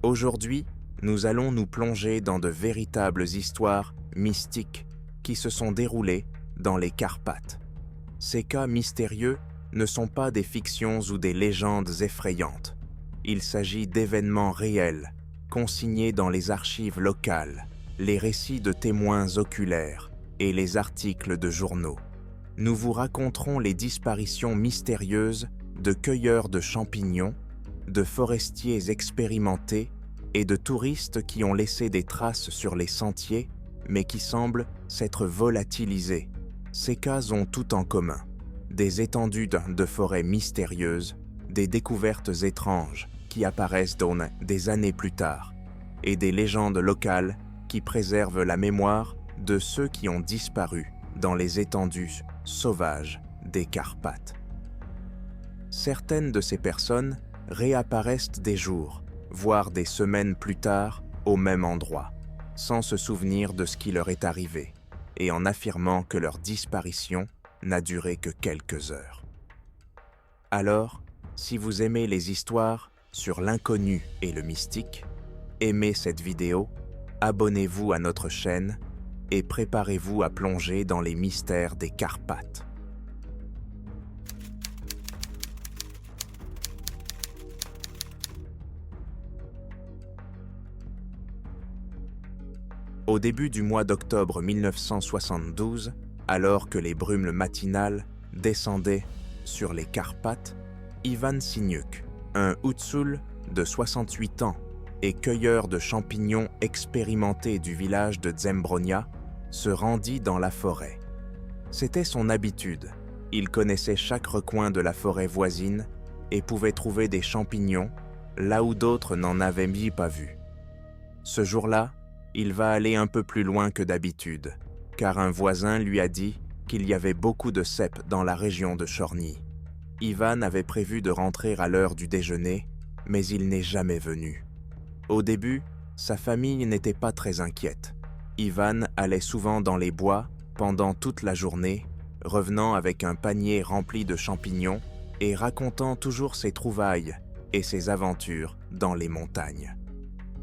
Aujourd'hui, nous allons nous plonger dans de véritables histoires mystiques qui se sont déroulées dans les Carpates. Ces cas mystérieux ne sont pas des fictions ou des légendes effrayantes. Il s'agit d'événements réels, consignés dans les archives locales, les récits de témoins oculaires et les articles de journaux. Nous vous raconterons les disparitions mystérieuses de cueilleurs de champignons, de forestiers expérimentés et de touristes qui ont laissé des traces sur les sentiers, mais qui semblent s'être volatilisés. Ces cas ont tout en commun. Des étendues de forêts mystérieuses, des découvertes étranges qui apparaissent des années plus tard, et des légendes locales qui préservent la mémoire de ceux qui ont disparu dans les étendues sauvages des Carpates. Certaines de ces personnes réapparaissent des jours, voire des semaines plus tard, au même endroit, sans se souvenir de ce qui leur est arrivé, et en affirmant que leur disparition n'a duré que quelques heures. Alors, si vous aimez les histoires sur l'inconnu et le mystique, aimez cette vidéo, abonnez-vous à notre chaîne et préparez-vous à plonger dans les mystères des Carpates. Au début du mois d'octobre 1972, alors que les brumes matinales descendaient sur les Carpates, Ivan Siniuk, un Hutsul de 68 ans et cueilleur de champignons expérimenté du village de Zembronia, se rendit dans la forêt. C'était son habitude. Il connaissait chaque recoin de la forêt voisine et pouvait trouver des champignons là où d'autres n'en avaient pas vu. Ce jour-là, il va aller un peu plus loin que d'habitude, car un voisin lui a dit qu'il y avait beaucoup de cèpes dans la région de Chorny. Ivan avait prévu de rentrer à l'heure du déjeuner, mais il n'est jamais venu. Au début, sa famille n'était pas très inquiète. Ivan allait souvent dans les bois pendant toute la journée, revenant avec un panier rempli de champignons et racontant toujours ses trouvailles et ses aventures dans les montagnes.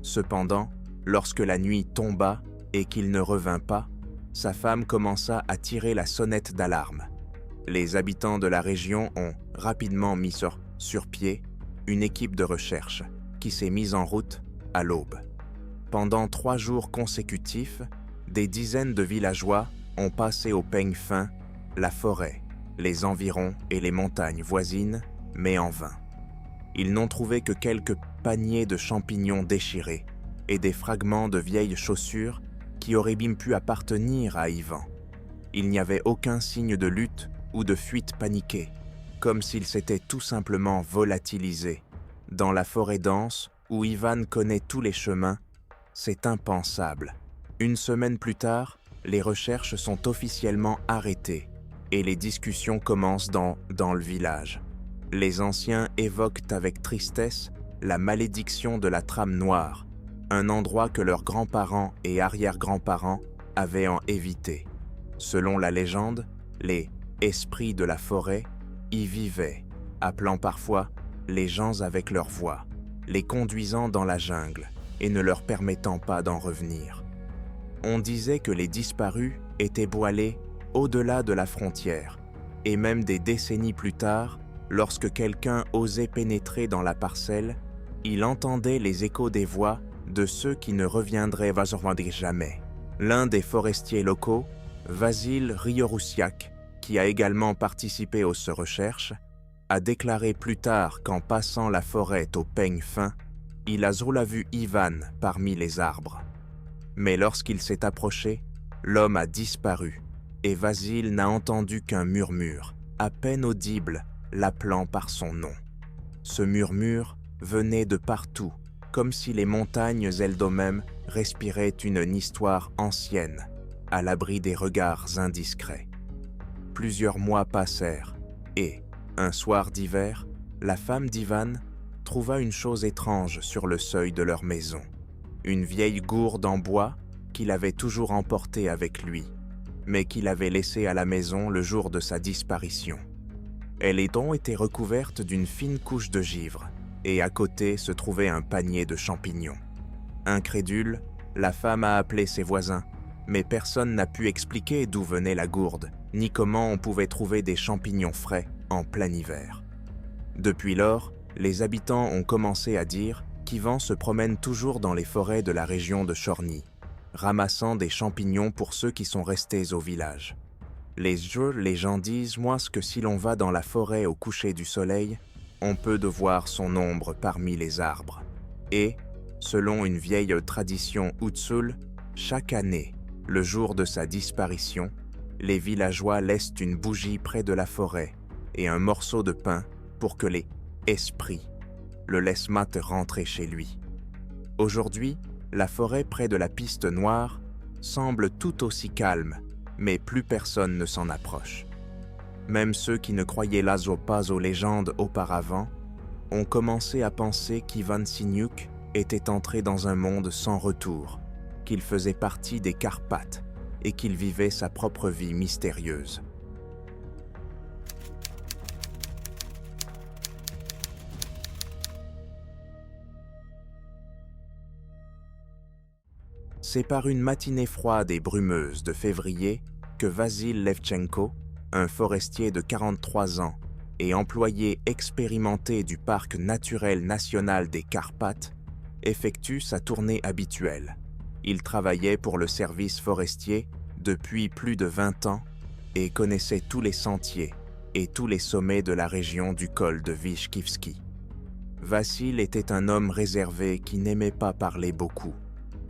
Cependant, lorsque la nuit tomba et qu'il ne revint pas, sa femme commença à tirer la sonnette d'alarme. Les habitants de la région ont rapidement mis sur pied une équipe de recherche qui s'est mise en route à l'aube. Pendant 3 jours consécutifs, des dizaines de villageois ont passé au peigne fin la forêt, les environs et les montagnes voisines, mais en vain. Ils n'ont trouvé que quelques paniers de champignons déchirés et des fragments de vieilles chaussures qui auraient bien pu appartenir à Ivan. Il n'y avait aucun signe de lutte ou de fuite paniquée, comme s'il s'était tout simplement volatilisé. Dans la forêt dense, où Ivan connaît tous les chemins, c'est impensable. Une semaine plus tard, les recherches sont officiellement arrêtées et les discussions commencent dans le village. Les anciens évoquent avec tristesse la malédiction de la trame noire, un endroit que leurs grands-parents et arrière-grands-parents avaient évité. Selon la légende, les esprits de la forêt y vivaient, appelant parfois les gens avec leur voix, les conduisant dans la jungle et ne leur permettant pas d'en revenir. On disait que les disparus étaient voilés au-delà de la frontière, et même des décennies plus tard, lorsque quelqu'un osait pénétrer dans la parcelle, il entendait les échos des voix de ceux qui ne reviendraient jamais. L'un des forestiers locaux, Vasil Ryorousiak, qui a également participé aux recherches, a déclaré plus tard qu'en passant la forêt au peigne fin, il a vu Ivan parmi les arbres. Mais lorsqu'il s'est approché, l'homme a disparu et Vasil n'a entendu qu'un murmure, à peine audible, l'appelant par son nom. Ce murmure venait de partout, comme si les montagnes elles-mêmes respiraient une histoire ancienne, à l'abri des regards indiscrets. Plusieurs mois passèrent et, un soir d'hiver, la femme d'Ivan trouva une chose étrange sur le seuil de leur maison. Une vieille gourde en bois qu'il avait toujours emportée avec lui, mais qu'il avait laissée à la maison le jour de sa disparition. Elle était recouverte d'une fine couche de givre, et à côté se trouvait un panier de champignons. Incrédule, la femme a appelé ses voisins, mais personne n'a pu expliquer d'où venait la gourde, ni comment on pouvait trouver des champignons frais en plein hiver. Depuis lors, les habitants ont commencé à dire qu'Ivan se promène toujours dans les forêts de la région de Chorny, ramassant des champignons pour ceux qui sont restés au village. Les gens disent que si l'on va dans la forêt au coucher du soleil, on peut de voir son ombre parmi les arbres. Et, selon une vieille tradition Hutsul, chaque année, le jour de sa disparition, les villageois laissent une bougie près de la forêt et un morceau de pain pour que les esprits le laissent rentrer chez lui. Aujourd'hui, la forêt près de la piste noire semble tout aussi calme, mais plus personne ne s'en approche. Même ceux qui ne croyaient pas aux légendes auparavant ont commencé à penser qu'Ivan Signiuk était entré dans un monde sans retour, qu'il faisait partie des Carpates et qu'il vivait sa propre vie mystérieuse. C'est par une matinée froide et brumeuse de février que Vasil Levchenko, un forestier de 43 ans et employé expérimenté du parc naturel national des Carpates, effectue sa tournée habituelle. Il travaillait pour le service forestier depuis plus de 20 ans et connaissait tous les sentiers et tous les sommets de la région du col de Vyshkivski. Vassil était un homme réservé qui n'aimait pas parler beaucoup,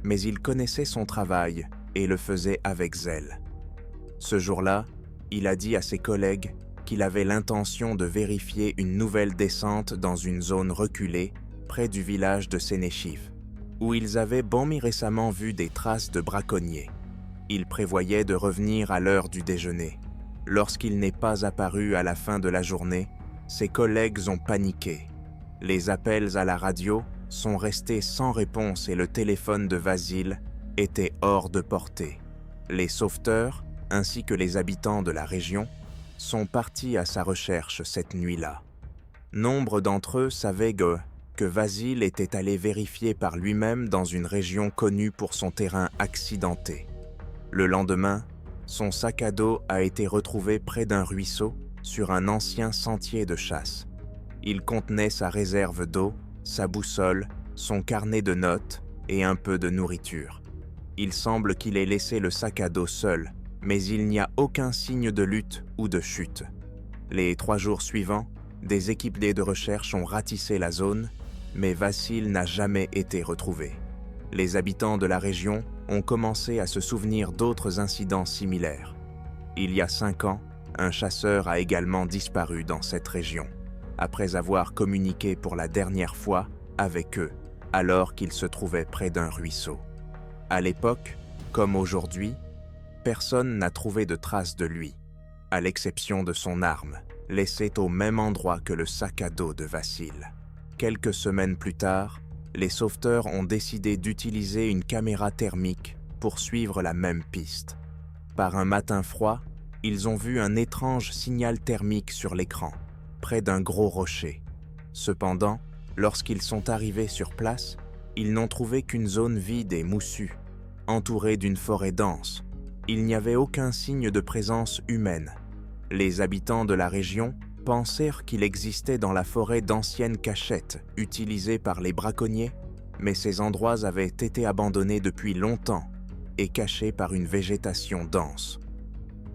mais il connaissait son travail et le faisait avec zèle. Ce jour-là, il a dit à ses collègues qu'il avait l'intention de vérifier une nouvelle descente dans une zone reculée près du village de Sénéchiv, où ils avaient récemment vu des traces de braconniers. Il prévoyait de revenir à l'heure du déjeuner. Lorsqu'il n'est pas apparu à la fin de la journée, ses collègues ont paniqué. Les appels à la radio sont restés sans réponse et le téléphone de Vasil était hors de portée. Les sauveteurs, ainsi que les habitants de la région, sont partis à sa recherche cette nuit-là. Nombre d'entre eux savaient que Vasil était allé vérifier par lui-même dans une région connue pour son terrain accidenté. Le lendemain, son sac à dos a été retrouvé près d'un ruisseau sur un ancien sentier de chasse. Il contenait sa réserve d'eau, sa boussole, son carnet de notes et un peu de nourriture. Il semble qu'il ait laissé le sac à dos seul, mais il n'y a aucun signe de lutte ou de chute. Les 3 jours suivants, des équipes de recherche ont ratissé la zone, mais Vassil n'a jamais été retrouvé. Les habitants de la région ont commencé à se souvenir d'autres incidents similaires. Il y a 5 ans, un chasseur a également disparu dans cette région, après avoir communiqué pour la dernière fois avec eux, alors qu'il se trouvait près d'un ruisseau. À l'époque, comme aujourd'hui, personne n'a trouvé de traces de lui, à l'exception de son arme, laissée au même endroit que le sac à dos de Vassil. Quelques semaines plus tard, les sauveteurs ont décidé d'utiliser une caméra thermique pour suivre la même piste. Par un matin froid, ils ont vu un étrange signal thermique sur l'écran, près d'un gros rocher. Cependant, lorsqu'ils sont arrivés sur place, ils n'ont trouvé qu'une zone vide et moussue, entourée d'une forêt dense. Il n'y avait aucun signe de présence humaine. Les habitants de la région pensèrent qu'il existait dans la forêt d'anciennes cachettes utilisées par les braconniers, mais ces endroits avaient été abandonnés depuis longtemps et cachés par une végétation dense.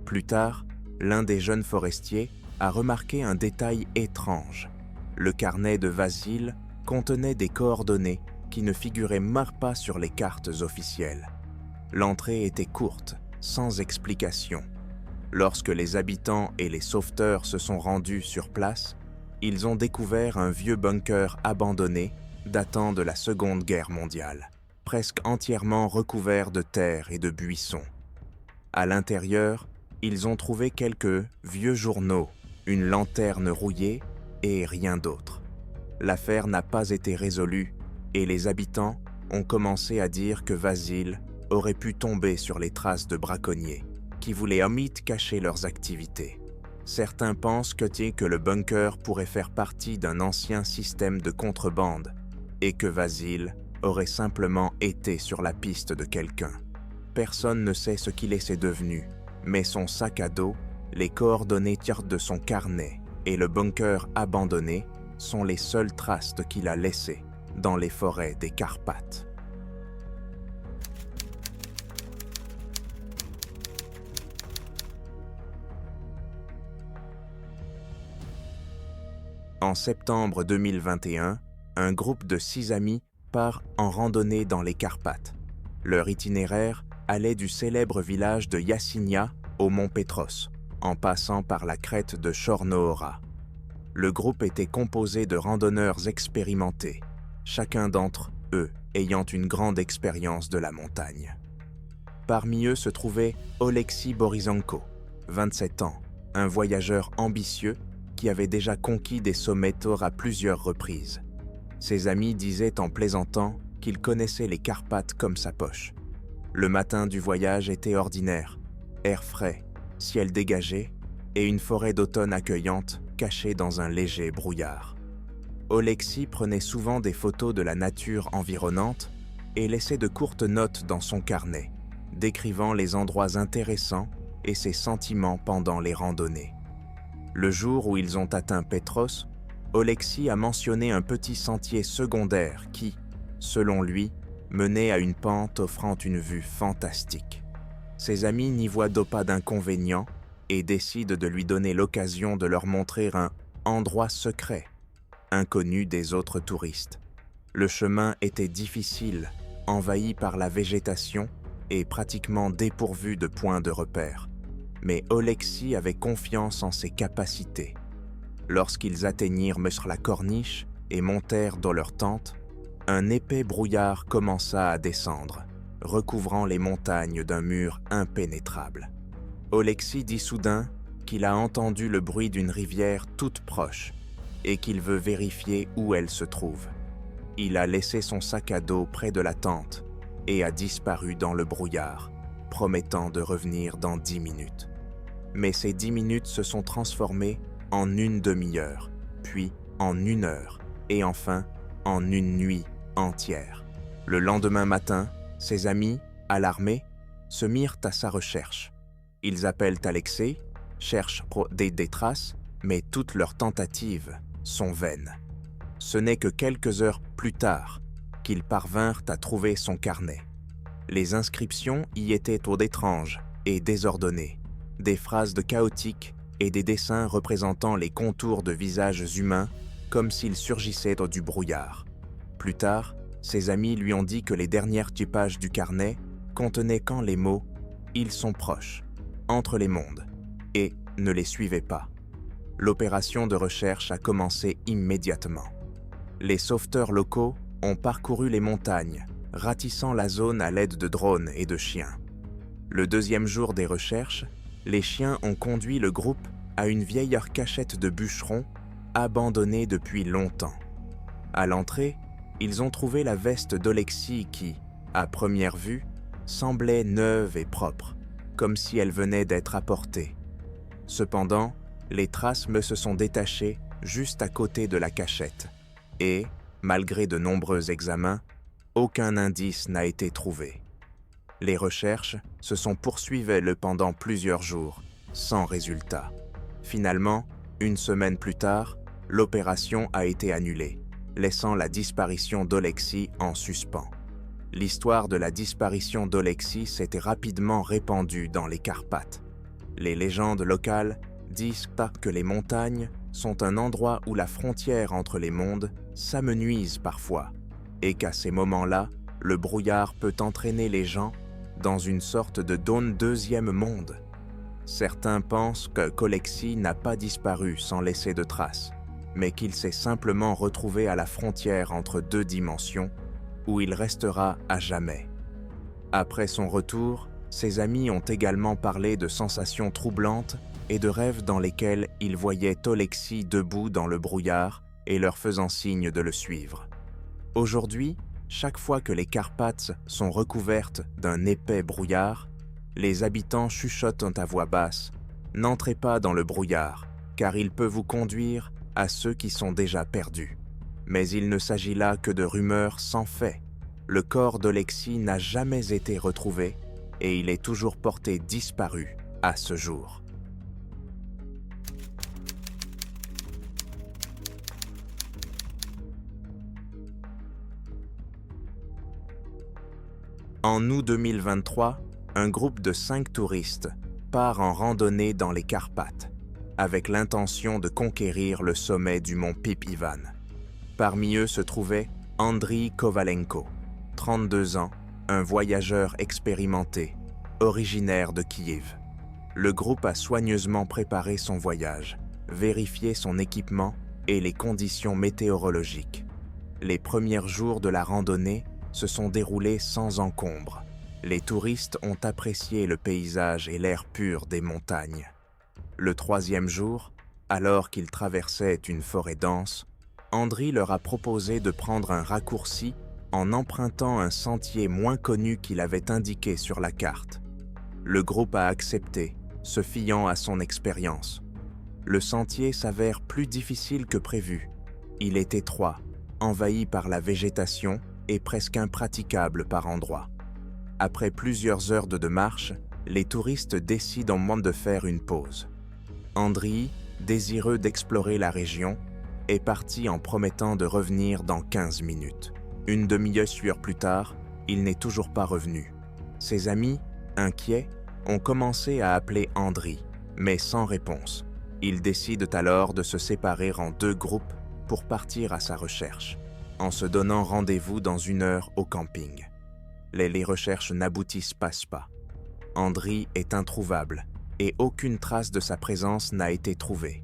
Plus tard, l'un des jeunes forestiers a remarqué un détail étrange. Le carnet de Vasil contenait des coordonnées qui ne figuraient même pas sur les cartes officielles. L'entrée était courte, sans explication. Lorsque les habitants et les sauveteurs se sont rendus sur place, ils ont découvert un vieux bunker abandonné datant de la Seconde Guerre mondiale, presque entièrement recouvert de terre et de buissons. À l'intérieur, ils ont trouvé quelques vieux journaux, une lanterne rouillée et rien d'autre. L'affaire n'a pas été résolue et les habitants ont commencé à dire que Vasil aurait pu tomber sur les traces de braconniers qui voulaient cacher leurs activités. Certains pensent que le bunker pourrait faire partie d'un ancien système de contrebande et que Vasil aurait simplement été sur la piste de quelqu'un. Personne ne sait ce qu'il est devenu, mais son sac à dos, les coordonnées tirées de son carnet et le bunker abandonné sont les seules traces qu'il a laissées dans les forêts des Carpates. En septembre 2021, un groupe de 6 amis part en randonnée dans les Carpates. Leur itinéraire allait du célèbre village de Yassinia au mont Petros, en passant par la crête de Chornohora. Le groupe était composé de randonneurs expérimentés, chacun d'entre eux ayant une grande expérience de la montagne. Parmi eux se trouvait Oleksiy Borysenko, 27 ans, un voyageur ambitieux qui avait déjà conquis des sommets à plusieurs reprises. Ses amis disaient en plaisantant qu'il connaissait les Carpates comme sa poche. Le matin du voyage était ordinaire, air frais, ciel dégagé et une forêt d'automne accueillante cachée dans un léger brouillard. Oleksiy prenait souvent des photos de la nature environnante et laissait de courtes notes dans son carnet, décrivant les endroits intéressants et ses sentiments pendant les randonnées. Le jour où ils ont atteint Petros, Oleksiy a mentionné un petit sentier secondaire qui, selon lui, menait à une pente offrant une vue fantastique. Ses amis n'y voient pas d'inconvénient et décident de lui donner l'occasion de leur montrer un endroit secret, inconnu des autres touristes. Le chemin était difficile, envahi par la végétation et pratiquement dépourvu de points de repère. Mais Oleksiy avait confiance en ses capacités. Lorsqu'ils atteignirent la corniche et montèrent dans leur tente, un épais brouillard commença à descendre, recouvrant les montagnes d'un mur impénétrable. Oleksiy dit soudain qu'il a entendu le bruit d'une rivière toute proche et qu'il veut vérifier où elle se trouve. Il a laissé son sac à dos près de la tente et a disparu dans le brouillard, promettant de revenir dans 10 minutes. Mais ces 10 minutes se sont transformées en une demi-heure, puis en 1 heure, et enfin en une nuit entière. Le lendemain matin, ses amis, alarmés, se mirent à sa recherche. Ils appellent Oleksiy, cherchent des traces, mais toutes leurs tentatives sont vaines. Ce n'est que quelques heures plus tard qu'ils parvinrent à trouver son carnet. Les inscriptions y étaient étranges et désordonnées, des phrases chaotiques et des dessins représentant les contours de visages humains comme s'ils surgissaient du brouillard. Plus tard, ses amis lui ont dit que les dernières pages du carnet contenaient les mots « Ils sont proches »,« Entre les mondes » et « Ne les suivez pas ». L'opération de recherche a commencé immédiatement. Les sauveteurs locaux ont parcouru les montagnes, ratissant la zone à l'aide de drones et de chiens. Le deuxième jour des recherches, les chiens ont conduit le groupe à une vieille cachette de bûcheron abandonnée depuis longtemps. À l'entrée, ils ont trouvé la veste d'Oleksiy qui, à première vue, semblait neuve et propre, comme si elle venait d'être apportée. Cependant, les traces se sont détachées juste à côté de la cachette et, malgré de nombreux examens, aucun indice n'a été trouvé. Les recherches se sont poursuivies pendant plusieurs jours, sans résultat. Finalement, 1 semaine plus tard, l'opération a été annulée, laissant la disparition d'Oleksiy en suspens. L'histoire de la disparition d'Oleksiy s'était rapidement répandue dans les Carpates. Les légendes locales disent que les montagnes sont un endroit où la frontière entre les mondes s'amenuise parfois, et qu'à ces moments-là, le brouillard peut entraîner les gens dans une sorte de deuxième monde. Certains pensent que Oleksiy n'a pas disparu sans laisser de traces, mais qu'il s'est simplement retrouvé à la frontière entre 2 dimensions, où il restera à jamais. Après son retour, ses amis ont également parlé de sensations troublantes et de rêves dans lesquels ils voyaient Oleksiy debout dans le brouillard et leur faisant signe de le suivre. Aujourd'hui, chaque fois que les Carpates sont recouvertes d'un épais brouillard, les habitants chuchotent à voix basse N'entrez pas dans le brouillard, car il peut vous conduire à ceux qui sont déjà perdus. Mais il ne s'agit là que de rumeurs sans fait. Le corps de Lexi n'a jamais été retrouvé et il est toujours porté disparu à ce jour. En août 2023, un groupe de 5 touristes part en randonnée dans les Carpates, avec l'intention de conquérir le sommet du mont Pip Ivan. Parmi eux se trouvait Andriy Kovalenko, 32 ans, un voyageur expérimenté, originaire de Kiev. Le groupe a soigneusement préparé son voyage, vérifié son équipement et les conditions météorologiques. Les premiers jours de la randonnée se sont déroulés sans encombre. Les touristes ont apprécié le paysage et l'air pur des montagnes. Le 3e jour, alors qu'ils traversaient une forêt dense, Andriy leur a proposé de prendre un raccourci en empruntant un sentier moins connu qu'il avait indiqué sur la carte. Le groupe a accepté, se fiant à son expérience. Le sentier s'avère plus difficile que prévu. Il est étroit, envahi par la végétation et presque impraticable par endroits. Après plusieurs heures de marche, les touristes décident au moins de faire une pause. Andriy, désireux d'explorer la région, est parti en promettant de revenir dans 15 minutes. Une demi-heure plus tard, il n'est toujours pas revenu. Ses amis, inquiets, ont commencé à appeler Andriy, mais sans réponse. Ils décident alors de se séparer en 2 groupes pour partir à sa recherche, en se donnant rendez-vous dans 1 heure au camping. Les recherches n'aboutissent pas. Andriy est introuvable et aucune trace de sa présence n'a été trouvée.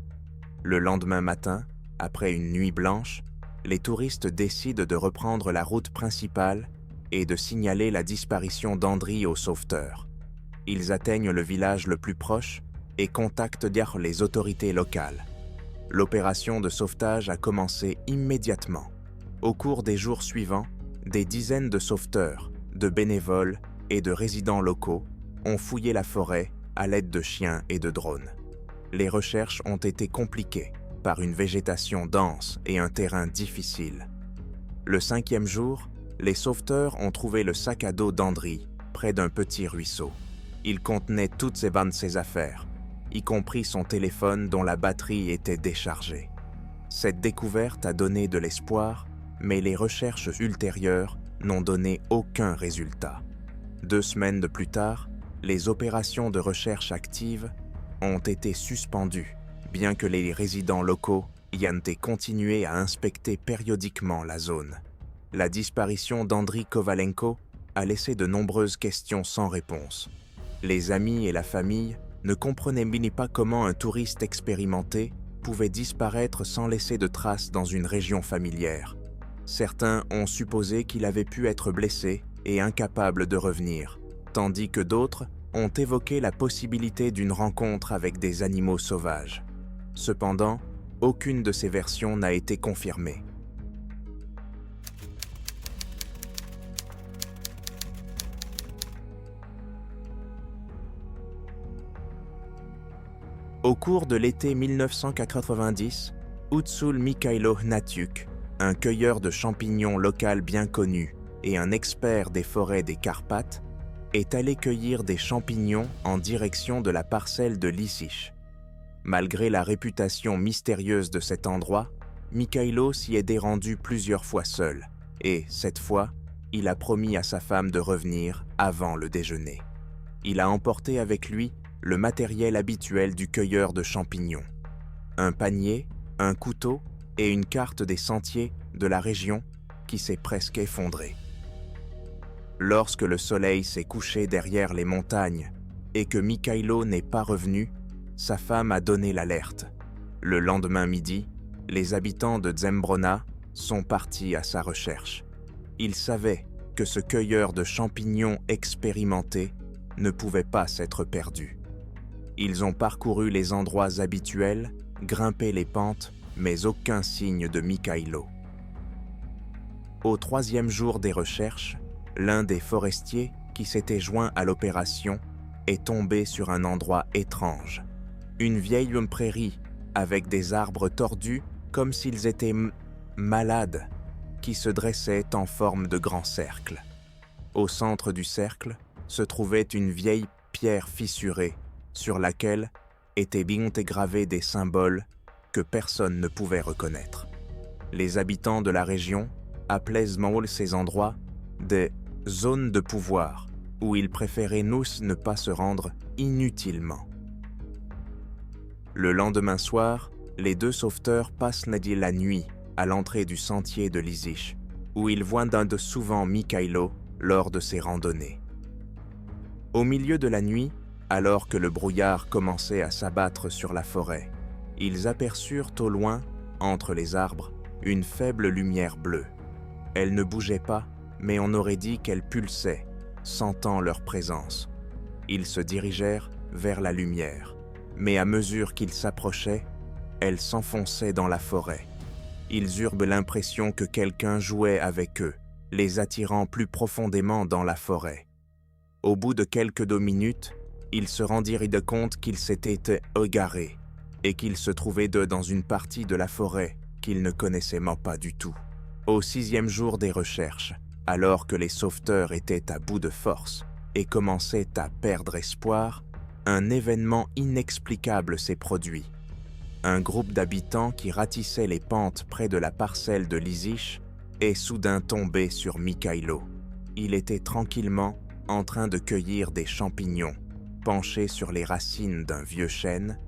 Le lendemain matin, après une nuit blanche, les touristes décident de reprendre la route principale et de signaler la disparition d'Andriy aux sauveteurs. Ils atteignent le village le plus proche et contactent les autorités locales. L'opération de sauvetage a commencé immédiatement. Au cours des jours suivants, des dizaines de sauveteurs, de bénévoles et de résidents locaux ont fouillé la forêt à l'aide de chiens et de drones. Les recherches ont été compliquées par une végétation dense et un terrain difficile. Le 5e jour, les sauveteurs ont trouvé le sac à dos d'Andriy près d'un petit ruisseau. Il contenait toutes ses affaires, y compris son téléphone dont la batterie était déchargée. Cette découverte a donné de l'espoir, mais les recherches ultérieures n'ont donné aucun résultat. 2 semaines de plus tard, les opérations de recherche actives ont été suspendues, bien que les résidents locaux y aient continué à inspecter périodiquement la zone. La disparition d'Andriy Kovalenko a laissé de nombreuses questions sans réponse. Les amis et la famille ne comprenaient pas comment un touriste expérimenté pouvait disparaître sans laisser de traces dans une région familière. Certains ont supposé qu'il avait pu être blessé et incapable de revenir, tandis que d'autres ont évoqué la possibilité d'une rencontre avec des animaux sauvages. Cependant, aucune de ces versions n'a été confirmée. Au cours de l'été 1990, Utsul Mikhailo Hnatyuk, un cueilleur de champignons local bien connu et un expert des forêts des Carpates, est allé cueillir des champignons en direction de la parcelle de Lisiche. Malgré la réputation mystérieuse de cet endroit, Mikhailo s'y est rendu plusieurs fois seul, et, cette fois, il a promis à sa femme de revenir avant le déjeuner. Il a emporté avec lui le matériel habituel du cueilleur de champignons. Un panier, un couteau et une carte des sentiers de la région qui s'est presque effondrée. Lorsque le soleil s'est couché derrière les montagnes et que Mikhailo n'est pas revenu, sa femme a donné l'alerte. Le lendemain midi, les habitants de Zembrona sont partis à sa recherche. Ils savaient que ce cueilleur de champignons expérimenté ne pouvait pas s'être perdu. Ils ont parcouru les endroits habituels, grimpé les pentes, mais aucun signe de Mikhailo. Au 3e jour des recherches, l'un des forestiers qui s'était joint à l'opération est tombé sur un endroit étrange. une vieille prairie avec des arbres tordus comme s'ils étaient malades, qui se dressaient en forme de grand cercle. Au centre du cercle se trouvait une vieille pierre fissurée sur laquelle étaient bien gravés des symboles que personne ne pouvait reconnaître. Les habitants de la région appelaient ces endroits des zones de pouvoir où ils préféraient ne pas se rendre inutilement. Le lendemain soir, les deux sauveteurs passent la nuit à l'entrée du sentier de l'Isish, où ils voient souvent Mikhailo lors de ses randonnées. Au milieu de la nuit, alors que le brouillard commençait à s'abattre sur la forêt, ils aperçurent au loin, entre les arbres, une faible lumière bleue. Elle ne bougeait pas, mais on aurait dit qu'elle pulsait, sentant leur présence. Ils se dirigèrent vers la lumière, mais à mesure qu'ils s'approchaient, elle s'enfonçait dans la forêt. Ils eurent l'impression que quelqu'un jouait avec eux, les attirant plus profondément dans la forêt. Au bout de quelques minutes, ils se rendirent compte qu'ils s'étaient égarés et qu'ils se trouvaient dans une partie de la forêt qu'ils ne connaissaient pas du tout. Au 6e jour des recherches, alors que les sauveteurs étaient à bout de force et commençaient à perdre espoir, un événement inexplicable s'est produit. Un groupe d'habitants qui ratissaient les pentes près de la parcelle de l'Isish est soudain tombé sur Mikhailo. Il était tranquillement en train de cueillir des champignons, penché sur les racines d'un vieux chêne,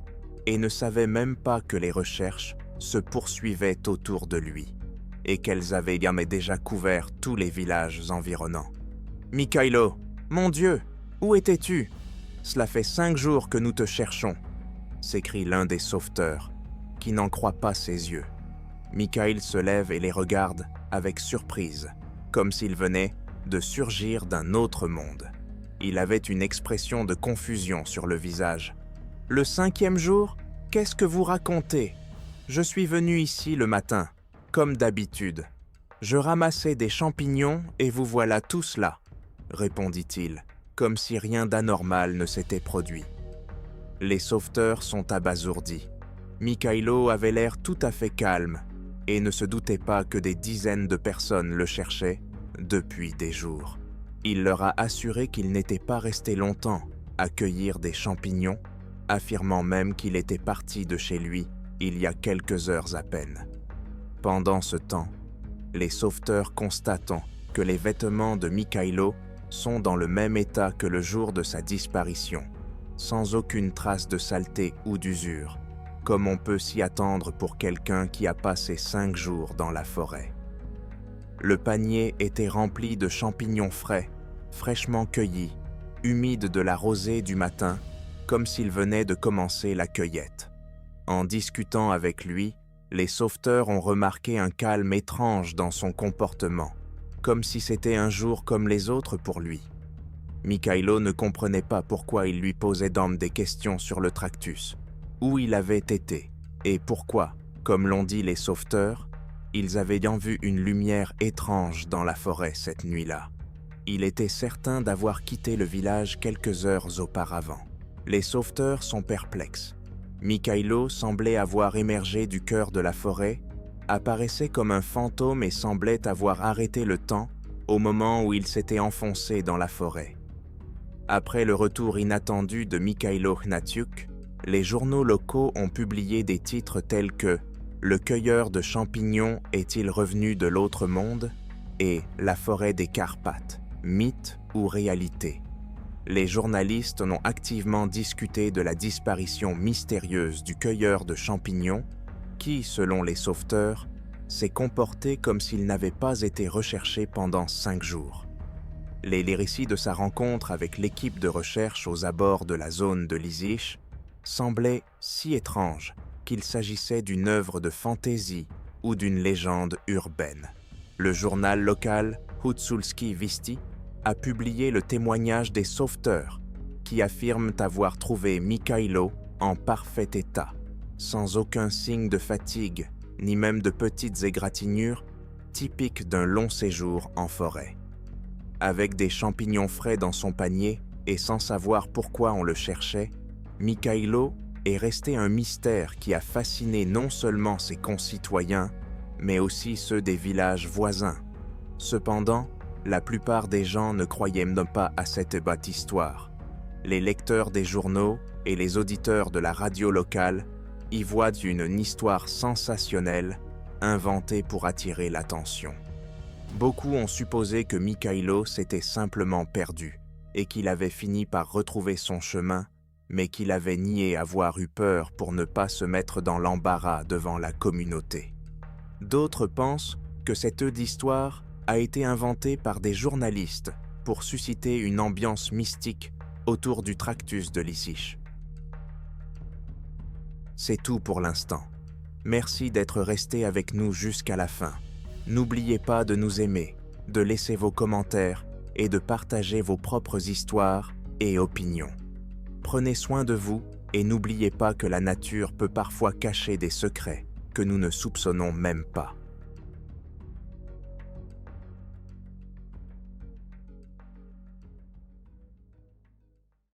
et ne savait même pas que les recherches se poursuivaient autour de lui, et qu'elles avaient déjà couvert tous les villages environnants. « Mikhailo, mon Dieu, où étais-tu? Cela fait 5 jours que nous te cherchons !» s'écrie l'un des sauveteurs, qui n'en croit pas ses yeux. Mikhail se lève et les regarde avec surprise, comme s'il venait de surgir d'un autre monde. Il avait une expression de confusion sur le visage. « Le 5e jour? Qu'est-ce que vous racontez? Je suis venu ici le matin, comme d'habitude. Je ramassais des champignons et vous voilà tous là, » répondit-il, comme si rien d'anormal ne s'était produit. Les sauveteurs sont abasourdis. Mikhailo avait l'air tout à fait calme et ne se doutait pas que des dizaines de personnes le cherchaient depuis des jours. Il leur a assuré qu'il n'était pas resté longtemps à cueillir des champignons, affirmant même qu'il était parti de chez lui il y a quelques heures à peine. Pendant ce temps, les sauveteurs constatant que les vêtements de Mikhailo sont dans le même état que le jour de sa disparition, sans aucune trace de saleté ou d'usure, comme on peut s'y attendre pour quelqu'un qui a passé 5 jours dans la forêt. Le panier était rempli de champignons frais, fraîchement cueillis, humides de la rosée du matin, comme s'il venait de commencer la cueillette. En discutant avec lui, les sauveteurs ont remarqué un calme étrange dans son comportement, comme si c'était un jour comme les autres pour lui. Mikhailo ne comprenait pas pourquoi il lui posait des questions sur le Tractus, où il avait été, et pourquoi, comme l'ont dit les sauveteurs, ils avaient bien vu une lumière étrange dans la forêt cette nuit-là. Il était certain d'avoir quitté le village quelques heures auparavant. Les sauveteurs sont perplexes. Mikhailo semblait avoir émergé du cœur de la forêt, apparaissait comme un fantôme et semblait avoir arrêté le temps au moment où il s'était enfoncé dans la forêt. Après le retour inattendu de Mikhailo Hnatyuk, les journaux locaux ont publié des titres tels que « Le cueilleur de champignons est-il revenu de l'autre monde ?» et « La forêt des Carpates, mythe ou réalité ?» Les journalistes ont activement discuté de la disparition mystérieuse du cueilleur de champignons qui, selon les sauveteurs, s'est comporté comme s'il n'avait pas été recherché pendant 5 jours. Les récits de sa rencontre avec l'équipe de recherche aux abords de la zone de l'Isish semblaient si étranges qu'il s'agissait d'une œuvre de fantaisie ou d'une légende urbaine. Le journal local Hutsulski Visti a publié le témoignage des sauveteurs qui affirment avoir trouvé Mikhailo en parfait état, sans aucun signe de fatigue ni même de petites égratignures typiques d'un long séjour en forêt. Avec des champignons frais dans son panier et sans savoir pourquoi on le cherchait, Mikhailo est resté un mystère qui a fasciné non seulement ses concitoyens, mais aussi ceux des villages voisins. Cependant, la plupart des gens ne croyaient même pas à cette histoire. Les lecteurs des journaux et les auditeurs de la radio locale y voient une histoire sensationnelle, inventée pour attirer l'attention. Beaucoup ont supposé que Mikhailo s'était simplement perdu et qu'il avait fini par retrouver son chemin, mais qu'il avait nié avoir eu peur pour ne pas se mettre dans l'embarras devant la communauté. D'autres pensent que cette histoire a été inventée par des journalistes pour susciter une ambiance mystique autour du Tractus de Lysiche. C'est tout pour l'instant. Merci d'être resté avec nous jusqu'à la fin. N'oubliez pas de nous aimer, de laisser vos commentaires et de partager vos propres histoires et opinions. Prenez soin de vous et n'oubliez pas que la nature peut parfois cacher des secrets que nous ne soupçonnons même pas.